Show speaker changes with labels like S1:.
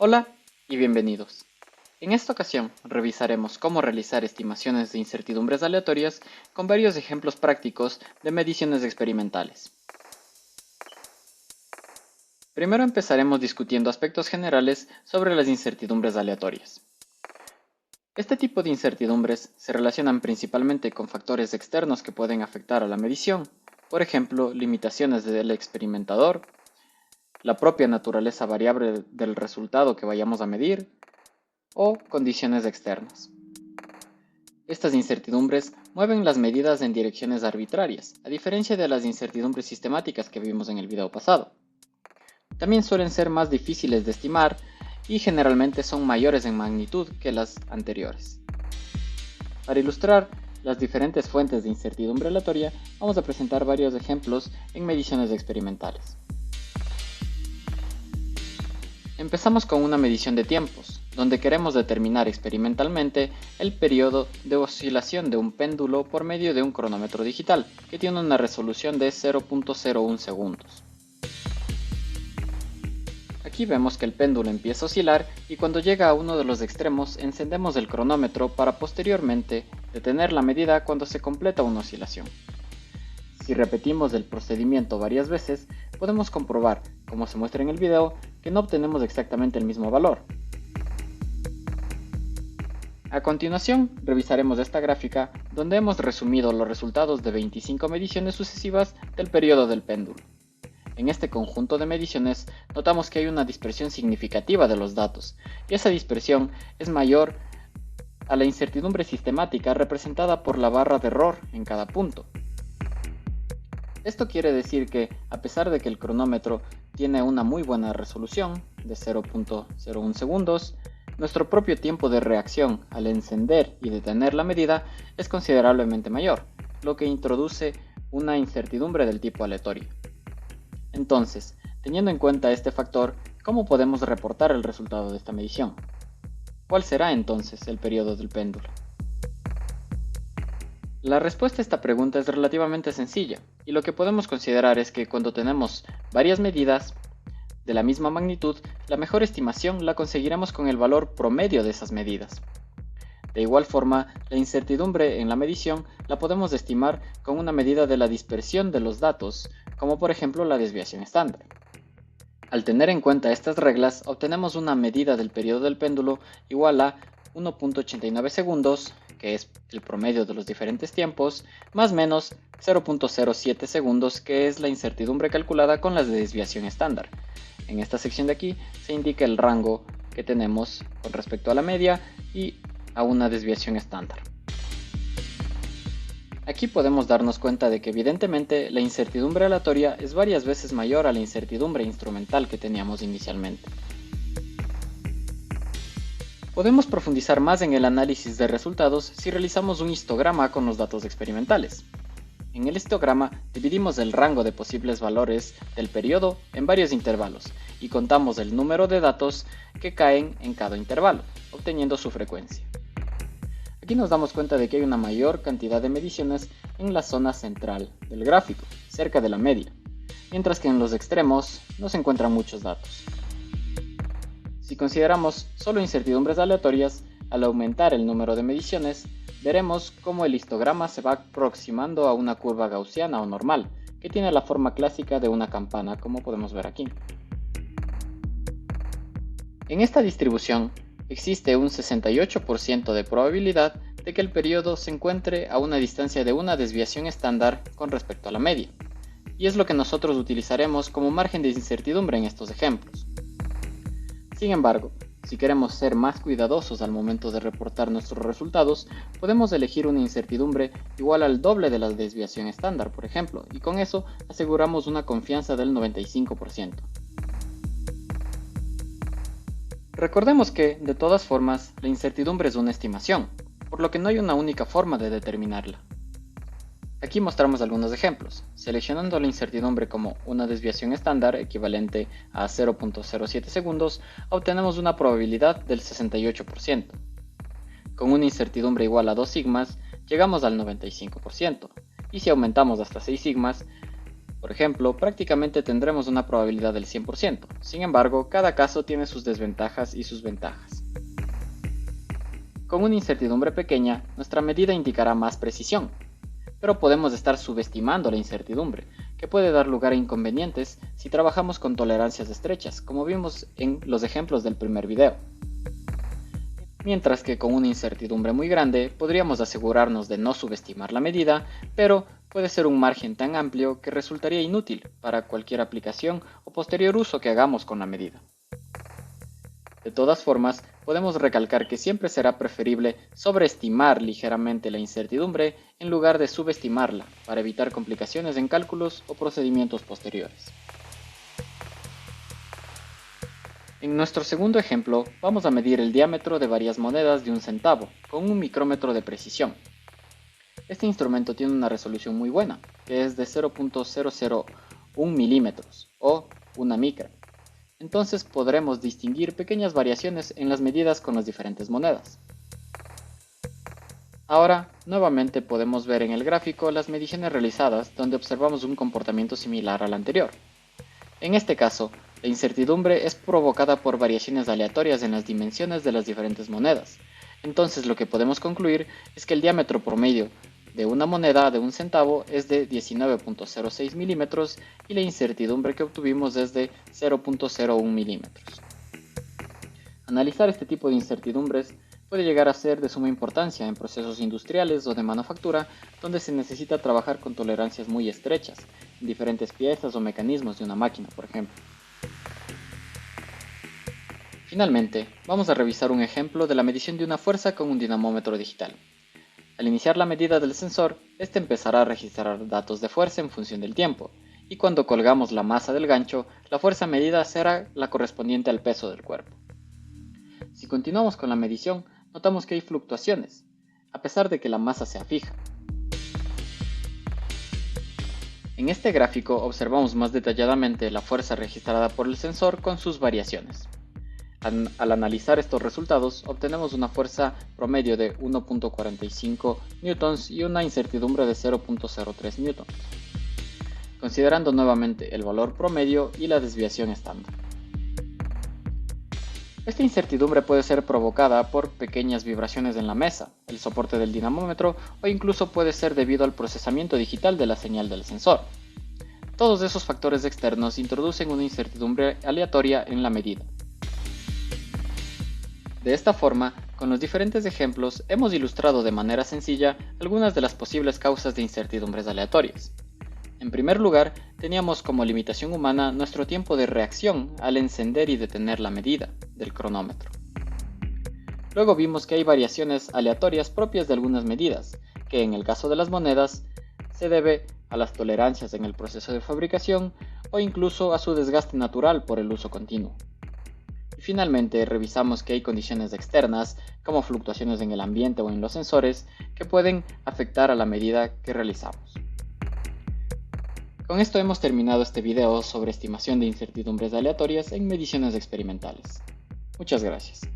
S1: Hola y bienvenidos. En esta ocasión revisaremos cómo realizar estimaciones de incertidumbres aleatorias con varios ejemplos prácticos de mediciones experimentales. Primero empezaremos discutiendo aspectos generales sobre las incertidumbres aleatorias. Este tipo de incertidumbres se relacionan principalmente con factores externos que pueden afectar a la medición, por ejemplo, limitaciones del experimentador, la propia naturaleza variable del resultado que vayamos a medir, o condiciones externas. Estas incertidumbres mueven las medidas en direcciones arbitrarias, a diferencia de las incertidumbres sistemáticas que vimos en el video pasado. También suelen ser más difíciles de estimar y generalmente son mayores en magnitud que las anteriores. Para ilustrar las diferentes fuentes de incertidumbre aleatoria, vamos a presentar varios ejemplos en mediciones experimentales. Empezamos con una medición de tiempos, donde queremos determinar experimentalmente el periodo de oscilación de un péndulo por medio de un cronómetro digital, que tiene una resolución de 0.01 segundos. Aquí vemos que el péndulo empieza a oscilar y cuando llega a uno de los extremos encendemos el cronómetro para posteriormente detener la medida cuando se completa una oscilación. Si repetimos el procedimiento varias veces, podemos comprobar, como se muestra en el video, que no obtenemos exactamente el mismo valor. A continuación, revisaremos esta gráfica donde hemos resumido los resultados de 25 mediciones sucesivas del periodo del péndulo. En este conjunto de mediciones notamos que hay una dispersión significativa de los datos, y esa dispersión es mayor a la incertidumbre sistemática representada por la barra de error en cada punto. Esto quiere decir que, a pesar de que el cronómetro tiene una muy buena resolución de 0.01 segundos, nuestro propio tiempo de reacción al encender y detener la medida es considerablemente mayor, lo que introduce una incertidumbre del tipo aleatorio. Entonces, teniendo en cuenta este factor, ¿cómo podemos reportar el resultado de esta medición? ¿Cuál será entonces el periodo del péndulo? La respuesta a esta pregunta es relativamente sencilla, y lo que podemos considerar es que cuando tenemos varias medidas de la misma magnitud, la mejor estimación la conseguiremos con el valor promedio de esas medidas. De igual forma, la incertidumbre en la medición la podemos estimar con una medida de la dispersión de los datos, como por ejemplo la desviación estándar. Al tener en cuenta estas reglas, obtenemos una medida del periodo del péndulo igual a 1.89 segundos, que es el promedio de los diferentes tiempos, más menos 0.07 segundos, que es la incertidumbre calculada con la desviación estándar. En esta sección de aquí se indica el rango que tenemos con respecto a la media y a una desviación estándar. Aquí podemos darnos cuenta de que evidentemente la incertidumbre aleatoria es varias veces mayor a la incertidumbre instrumental que teníamos inicialmente. Podemos profundizar más en el análisis de resultados si realizamos un histograma con los datos experimentales. En el histograma dividimos el rango de posibles valores del periodo en varios intervalos y contamos el número de datos que caen en cada intervalo, obteniendo su frecuencia. Aquí nos damos cuenta de que hay una mayor cantidad de mediciones en la zona central del gráfico, cerca de la media, mientras que en los extremos no se encuentran muchos datos. Si consideramos solo incertidumbres aleatorias, al aumentar el número de mediciones, veremos cómo el histograma se va aproximando a una curva gaussiana o normal, que tiene la forma clásica de una campana, como podemos ver aquí. En esta distribución, existe un 68% de probabilidad de que el periodo se encuentre a una distancia de una desviación estándar con respecto a la media, y es lo que nosotros utilizaremos como margen de incertidumbre en estos ejemplos. Sin embargo, si queremos ser más cuidadosos al momento de reportar nuestros resultados, podemos elegir una incertidumbre igual al doble de la desviación estándar, por ejemplo, y con eso aseguramos una confianza del 95%. Recordemos que, de todas formas, la incertidumbre es una estimación, por lo que no hay una única forma de determinarla. Aquí mostramos algunos ejemplos, seleccionando la incertidumbre como una desviación estándar equivalente a 0.07 segundos, obtenemos una probabilidad del 68%. Con una incertidumbre igual a 2 sigmas, llegamos al 95%, y si aumentamos hasta 6 sigmas, Por ejemplo, prácticamente tendremos una probabilidad del 100%, sin embargo, cada caso tiene sus desventajas y sus ventajas. Con una incertidumbre pequeña, nuestra medida indicará más precisión, pero podemos estar subestimando la incertidumbre, que puede dar lugar a inconvenientes si trabajamos con tolerancias estrechas, como vimos en los ejemplos del primer video. Mientras que con una incertidumbre muy grande podríamos asegurarnos de no subestimar la medida, pero puede ser un margen tan amplio que resultaría inútil para cualquier aplicación o posterior uso que hagamos con la medida. De todas formas, podemos recalcar que siempre será preferible sobreestimar ligeramente la incertidumbre en lugar de subestimarla para evitar complicaciones en cálculos o procedimientos posteriores. En nuestro segundo ejemplo, vamos a medir el diámetro de varias monedas de 1 centavo con un micrómetro de precisión. Este instrumento tiene una resolución muy buena, que es de 0.001 milímetros o 1 micra. Entonces podremos distinguir pequeñas variaciones en las medidas con las diferentes monedas. Ahora, nuevamente podemos ver en el gráfico las mediciones realizadas donde observamos un comportamiento similar al anterior. En este caso, la incertidumbre es provocada por variaciones aleatorias en las dimensiones de las diferentes monedas. Entonces lo que podemos concluir es que el diámetro promedio de una moneda de 1 centavo es de 19.06 milímetros y la incertidumbre que obtuvimos es de 0.01 milímetros. Analizar este tipo de incertidumbres puede llegar a ser de suma importancia en procesos industriales o de manufactura donde se necesita trabajar con tolerancias muy estrechas en diferentes piezas o mecanismos de una máquina, por ejemplo. Finalmente, vamos a revisar un ejemplo de la medición de una fuerza con un dinamómetro digital. Al iniciar la medida del sensor, este empezará a registrar datos de fuerza en función del tiempo, y cuando colgamos la masa del gancho, la fuerza medida será la correspondiente al peso del cuerpo. Si continuamos con la medición, notamos que hay fluctuaciones, a pesar de que la masa sea fija. En este gráfico observamos más detalladamente la fuerza registrada por el sensor con sus variaciones. Al analizar estos resultados, obtenemos una fuerza promedio de 1.45 newtons y una incertidumbre de 0.03 newtons, considerando nuevamente el valor promedio y la desviación estándar. Esta incertidumbre puede ser provocada por pequeñas vibraciones en la mesa, el soporte del dinamómetro o incluso puede ser debido al procesamiento digital de la señal del sensor. Todos esos factores externos introducen una incertidumbre aleatoria en la medida. De esta forma, con los diferentes ejemplos hemos ilustrado de manera sencilla algunas de las posibles causas de incertidumbres aleatorias. En primer lugar, teníamos como limitación humana nuestro tiempo de reacción al encender y detener la medida del cronómetro. Luego vimos que hay variaciones aleatorias propias de algunas medidas, que en el caso de las monedas se debe a las tolerancias en el proceso de fabricación o incluso a su desgaste natural por el uso continuo. Y finalmente revisamos que hay condiciones externas, como fluctuaciones en el ambiente o en los sensores, que pueden afectar a la medida que realizamos. Con esto hemos terminado este video sobre estimación de incertidumbres aleatorias en mediciones experimentales. Muchas gracias.